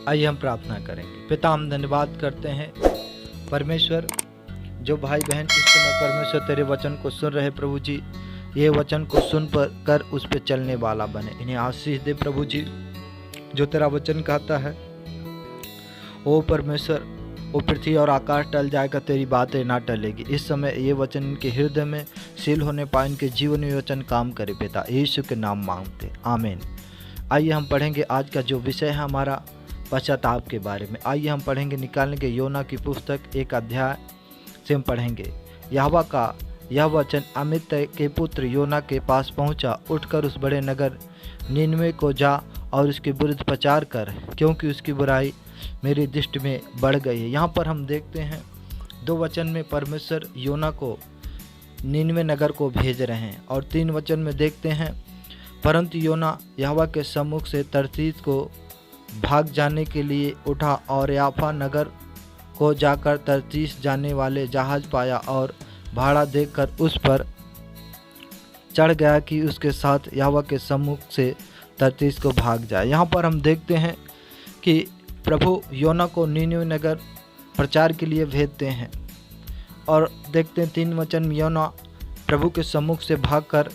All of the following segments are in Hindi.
आइए हम प्रार्थना करेंगे। पिता, हम धन्यवाद करते हैं परमेश्वर, जो भाई बहन इस समय परमेश्वर तेरे वचन को सुन रहे प्रभु जी, ये वचन को सुन कर उस पर चलने वाला बने। इन्हें आशीष दे प्रभु जी। जो तेरा वचन कहता है ओ परमेश्वर, वो पृथ्वी और आकाश टल जाएगा, तेरी बातें ना टलेगी। इस समय ये वचन इनके हृदय में सील होने पाए, इनके जीवन में वचन काम करे। पिता यीशु के नाम मांगते, आमीन। आइए हम पढ़ेंगे आज का जो विषय है हमारा पश्चाताप के बारे में। आइए हम पढ़ेंगे, निकालने के योना की पुस्तक 1 अध्याय से हम पढ़ेंगे। यहोवा का यह वचन अमित्तै के पुत्र योना के पास पहुंचा। उठकर उस बड़े नगर नीनवे को जा और उसके विरुद्ध प्रचार कर, क्योंकि उसकी बुराई मेरी दृष्टि में बढ़ गई है। यहाँ पर हम देखते हैं 2 वचन में परमेश्वर योना को नीनवे नगर को भेज रहे हैं, और 3 वचन में देखते हैं परंतु योना यहोवा के सम्मुख से तर्शीश को भाग जाने के लिए उठा और याफा नगर को जाकर तर्शीश जाने वाले जहाज पाया और भाड़ा देकर उस पर चढ़ गया कि उसके साथ यहोवा के सम्मुख से तर्शीश को भाग जाए। यहाँ पर हम देखते हैं कि प्रभु योना को नीनवे नगर प्रचार के लिए भेजते हैं, और देखते हैं 3 वचन में योना प्रभु के सम्मुख से भागकर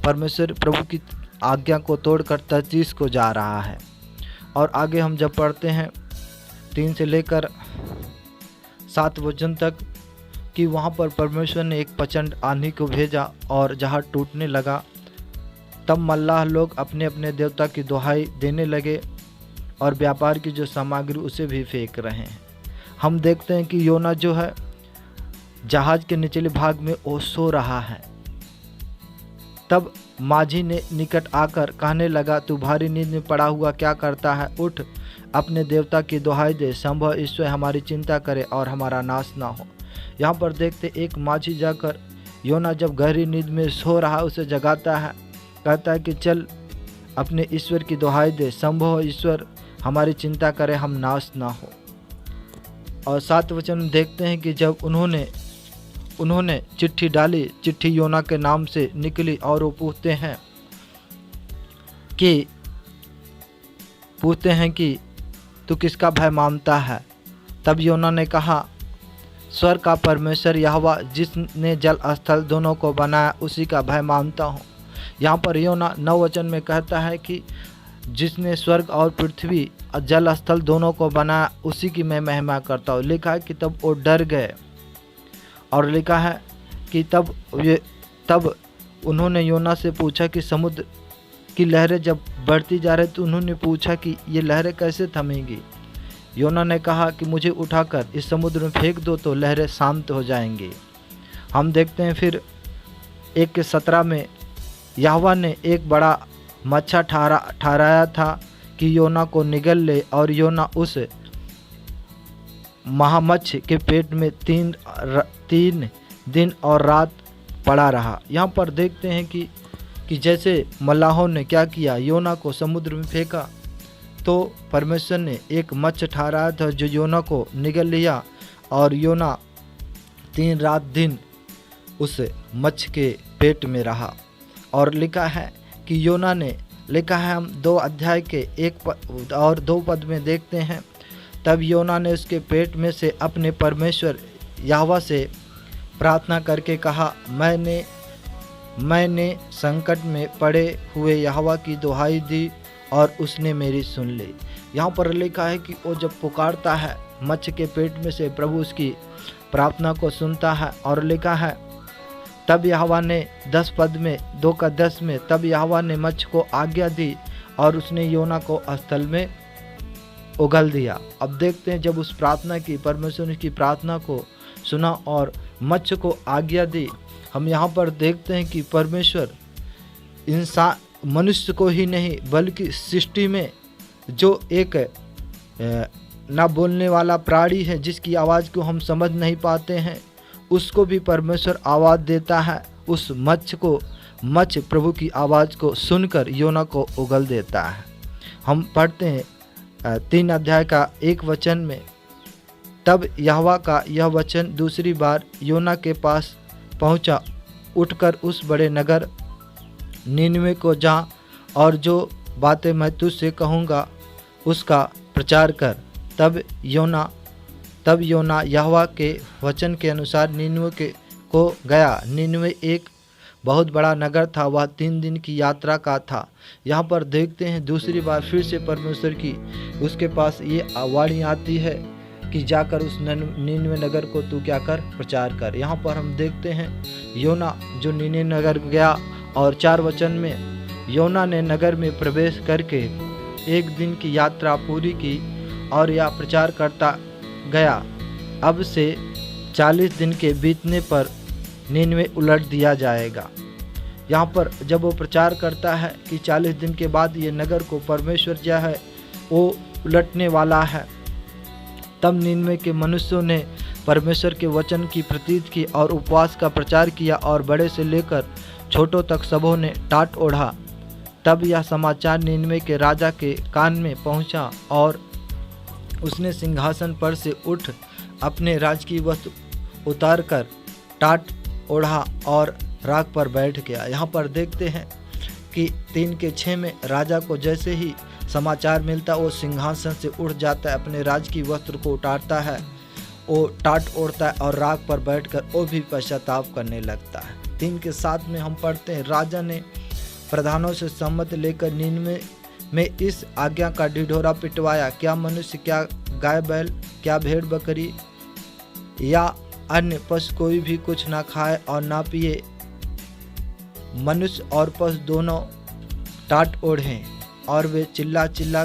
परमेश्वर प्रभु की आज्ञा को तोड़कर तर्शीश को जा रहा है। और आगे हम जब पढ़ते हैं 3 से लेकर 7 वचन तक कि वहाँ पर परमेश्वर ने एक प्रचंड आंधी को भेजा और जहाज टूटने लगा। तब मल्लाह लोग अपने अपने देवता की दुहाई देने लगे और व्यापार की जो सामग्री उसे भी फेंक रहे हैं। हम देखते हैं कि योना जो है जहाज के निचले भाग में वो सो रहा है। तब माझी ने निकट आकर कहने लगा, तू भारी नींद में पड़ा हुआ क्या करता है? उठ, अपने देवता की दुहाई दे, संभव ईश्वर हमारी चिंता करे और हमारा नाश ना हो। यहाँ पर देखते एक माझी जाकर योना जब गहरी नींद में सो रहा उसे जगाता है, कहता है कि चल अपने ईश्वर की दुहाई दे, संभव ईश्वर हमारी चिंता करे, हम नाश ना हो। और 7 वचन में देखते हैं कि जब उन्होंने चिट्ठी डाली, चिट्ठी योना के नाम से निकली और वो पूछते हैं कि तू किसका भय मानता है? तब योना ने कहा, स्वर्ग का परमेश्वर यहोवा जिसने जल स्थल दोनों को बनाया उसी का भय मानता हूँ। यहाँ पर योना 9 वचन में कहता है कि जिसने स्वर्ग और पृथ्वी जल स्थल दोनों को बनाया उसी की मैं महिमा करता हूँ। लिखा है कि तब वो डर गए, और लिखा है कि तब उन्होंने योना से पूछा कि समुद्र की लहरें जब बढ़ती जा रही तो उन्होंने पूछा कि ये लहरें कैसे थमेंगी? योना ने कहा कि मुझे उठाकर इस समुद्र में फेंक दो तो लहरें शांत हो जाएंगी। हम देखते हैं फिर 1:17 में यहोवा ने एक बड़ा मच्छर ठहराया था कि योना को निगल ले, और योना उस महामच्छ के पेट में 3 दिन और रात पड़ा रहा। यहाँ पर देखते हैं कि जैसे मल्लाहों ने क्या किया, योना को समुद्र में फेंका, तो परमेश्वर ने एक मच्छ ठहराया था जो योना को निगल लिया, और योना 3 रात दिन उस मच्छ के पेट में रहा। और लिखा है कि योना ने, लिखा है हम 2 अध्याय के 1 और 2 पद में देखते हैं, तब योना ने उसके पेट में से अपने परमेश्वर यहोवा से प्रार्थना करके कहा, मैंने संकट में पड़े हुए यहोवा की दुहाई दी और उसने मेरी सुन ली। यहाँ पर लिखा है कि वो जब पुकारता है मच्छ के पेट में से, प्रभु उसकी प्रार्थना को सुनता है। और लिखा है तब यहोवा ने 10 पद में 2:10 में, तब यहोवा ने मच्छ को आज्ञा दी और उसने योना को स्थल में उगल दिया। अब देखते हैं जब उस प्रार्थना की, परमेश्वर ने की प्रार्थना को सुना और मच्छ को आज्ञा दी। हम यहाँ पर देखते हैं कि परमेश्वर इंसान मनुष्य को ही नहीं बल्कि सृष्टि में जो एक ना बोलने वाला प्राणी है जिसकी आवाज़ को हम समझ नहीं पाते हैं, उसको भी परमेश्वर आवाज़ देता है। उस मच्छ प्रभु की आवाज़ को सुनकर योना को उगल देता है। हम पढ़ते हैं 3 अध्याय का 1 वचन में, तब यहोवा का यह वचन दूसरी बार योना के पास पहुंचा, उठकर उस बड़े नगर नीनवे को जा और जो बातें मैं तुझसे कहूँगा उसका प्रचार कर। तब योना यहोवा के वचन के अनुसार नीनवे को गया। नीनवे एक बहुत बड़ा नगर था, वह 3 दिन की यात्रा का था। यहाँ पर देखते हैं दूसरी बार फिर से परमेश्वर की उसके पास ये वाणी आती है कि जाकर उस नीनवे नगर को तू क्या कर, प्रचार कर। यहाँ पर हम देखते हैं योना जो नीनवे नगर गया और 4 वचन में योना ने नगर में प्रवेश करके 1 दिन की यात्रा पूरी की और यह प्रचार करता गया। अब से 40 दिन के बीतने पर नीनवे उलट दिया जाएगा। यहाँ पर जब वो प्रचार करता है कि 40 दिन के बाद ये नगर को परमेश्वर जो है वो उलटने वाला है, तब नीनवे के मनुष्यों ने परमेश्वर के वचन की प्रतीत की और उपवास का प्रचार किया और बड़े से लेकर छोटों तक सबों ने टाट ओढ़ा। तब यह समाचार नीनवे के राजा के कान में पहुंचा और उसने सिंहासन पर से उठ अपने राजकीय वस्त्र उतार कर टाट ओढ़ा और राख पर बैठ गया। यहाँ पर देखते हैं कि 3 के 6 में राजा को जैसे ही समाचार मिलता वो सिंहासन से उठ जाता है, अपने राजकीय वस्त्र को उतारता है, वो टाट ओढ़ता है और राख पर बैठकर वो भी पश्चाताप करने लगता है। 3 के 7 में हम पढ़ते हैं, राजा ने प्रधानों से सम्मति लेकर नीनवे में इस आज्ञा का ढिढोरा पिटवाया, क्या मनुष्य, क्या गाय बैल, क्या भेड़ बकरी या अन्य पशु कोई भी कुछ ना खाए और ना पिए। मनुष्य और पशु दोनों टाट ओढ़ें और वे चिल्ला चिल्ला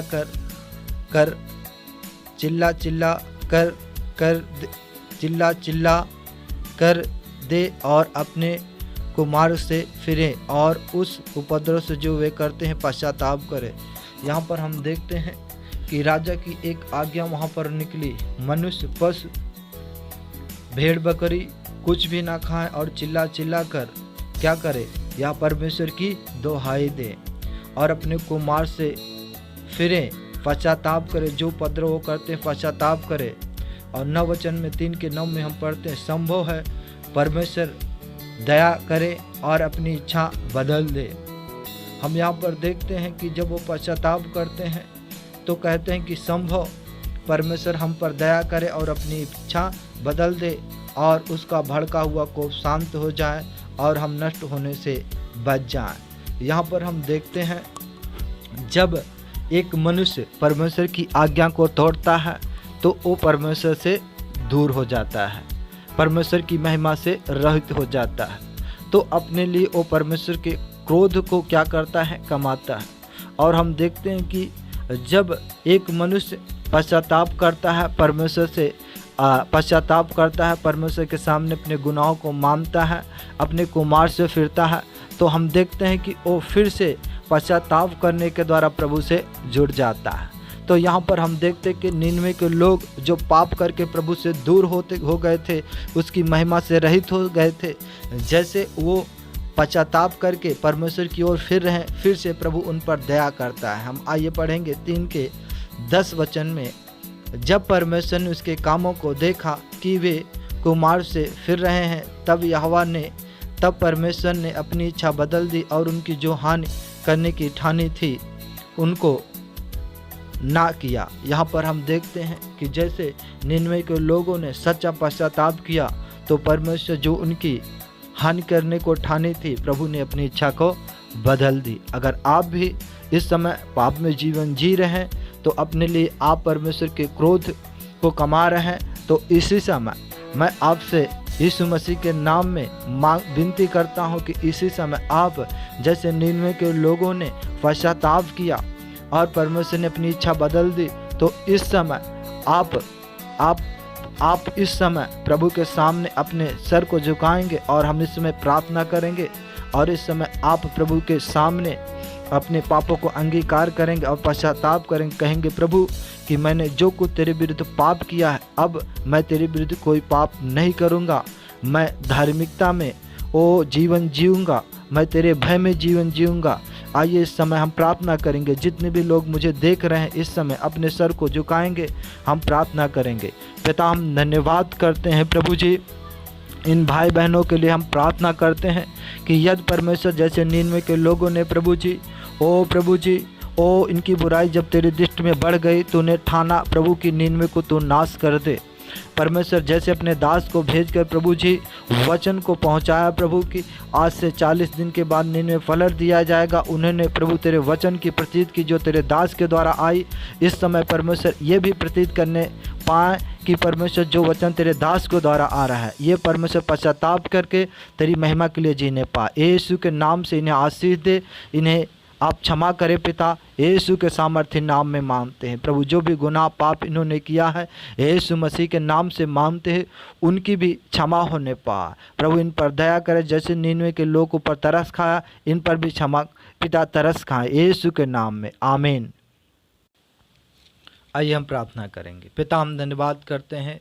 कर दे और अपने कुमार से फिरें और उस उपद्रव से जो वे करते हैं पश्चाताप करें। यहाँ पर हम देखते हैं कि राजा की एक आज्ञा वहाँ पर निकली, मनुष्य पशु भेड़ बकरी कुछ भी ना खाएं और चिल्ला कर क्या करे, या परमेश्वर की दोहाई दे और अपने कुमार से फिरें, पश्चाताप करे, जो उपद्रव वो करते हैं पश्चाताप करे। और 9 वचन में 3 के 9 में हम पढ़ते हैं, संभव है परमेश्वर दया करे और अपनी इच्छा बदल दे। हम यहाँ पर देखते हैं कि जब वो पश्चाताप करते हैं तो कहते हैं कि संभव परमेश्वर हम पर दया करे और अपनी इच्छा बदल दे और उसका भड़का हुआ कोप शांत हो जाए और हम नष्ट होने से बच जाएं। यहाँ पर हम देखते हैं जब एक मनुष्य परमेश्वर की आज्ञा को तोड़ता है तो वो परमेश्वर से दूर हो जाता है, परमेश्वर की महिमा से रहित हो जाता है। तो अपने लिए वो परमेश्वर के क्रोध को क्या करता है, कमाता है। और हम देखते हैं कि जब एक मनुष्य पश्चाताप करता है, परमेश्वर से पश्चाताप करता है, परमेश्वर के सामने अपने गुनाहों को मानता है, अपने कुमार से फिरता है, तो हम देखते हैं कि वो फिर से पश्चाताप करने के द्वारा प्रभु से जुड़ जाता है। तो यहाँ पर हम देखते हैं कि नीनवे के लोग जो पाप करके प्रभु से दूर हो गए थे, उसकी महिमा से रहित हो गए थे, जैसे वो पश्चाताप करके परमेश्वर की ओर फिर रहे, फिर से प्रभु उन पर दया करता है। हम आइए पढ़ेंगे 3 के 10 वचन में, जब परमेश्वर ने उसके कामों को देखा कि वे कुमार से फिर रहे हैं, तब परमेश्वर ने अपनी इच्छा बदल दी और उनकी जो हानि करने की ठानी थी उनको ना किया। यहाँ पर हम देखते हैं कि जैसे निनवे के लोगों ने सच्चा पश्चाताप किया तो परमेश्वर जो उनकी हानि करने को ठानी थी, प्रभु ने अपनी इच्छा को बदल दी। अगर आप भी इस समय पाप में जीवन जी रहे हैं तो अपने लिए आप परमेश्वर के क्रोध को कमा रहे हैं, तो इसी समय मैं आपसे यीशु मसीह के नाम में विनती करता हूं कि इसी समय आप जैसे निनवे के लोगों ने पश्चाताप किया और परमेश्वर ने अपनी इच्छा बदल दी, तो इस समय आप इस समय प्रभु के सामने अपने सर को झुकाएंगे और हम इस समय प्रार्थना करेंगे और इस समय आप प्रभु के सामने अपने पापों को अंगीकार करेंगे और पश्चाताप करेंगे, कहेंगे प्रभु कि मैंने जो कुछ तेरे विरुद्ध पाप किया है, अब मैं तेरे विरुद्ध कोई पाप नहीं करूँगा, मैं धार्मिकता में वो जीवन जीऊँगा, मैं तेरे भय में जीवन जीऊँगा। आइए इस समय हम प्रार्थना करेंगे। जितने भी लोग मुझे देख रहे हैं इस समय अपने सर को झुकाएंगे, हम प्रार्थना करेंगे। पिता, हम धन्यवाद करते हैं प्रभु जी, इन भाई बहनों के लिए हम प्रार्थना करते हैं कि यदि परमेश्वर जैसे निनवे के लोगों ने प्रभु जी ओ इनकी बुराई जब तेरी दृष्टि में बढ़ गई, तूने ठाना प्रभु की नीनवे को तू नाश कर दे। परमेश्वर जैसे अपने दास को भेजकर प्रभु जी वचन को पहुंचाया प्रभु की, आज से 40 दिन के बाद नीनवे फलर दिया जाएगा। उन्होंने प्रभु तेरे वचन की प्रतीत की जो तेरे दास के द्वारा आई। इस समय परमेश्वर ये भी प्रतीत करने पाए कि परमेश्वर जो वचन तेरे दास के द्वारा आ रहा है, ये परमेश्वर पश्चाताप करके तेरी महिमा के लिए जीने पाए। यीशु के नाम से इन्हें आशीष दे, इन्हें आप क्षमा करें पिता, यीशु के सामर्थ्य नाम में मांगते हैं प्रभु। जो भी गुनाह पाप इन्होंने किया है यीशु मसीह के नाम से मांगते हैं, उनकी भी क्षमा होने पाए प्रभु। इन पर दया करें, जैसे नीनवे के लोग ऊपर तरस खाया, इन पर भी क्षमा पिता तरस खाए, यीशु के नाम में आमीन। आइए हम प्रार्थना करेंगे। पिता हम धन्यवाद करते हैं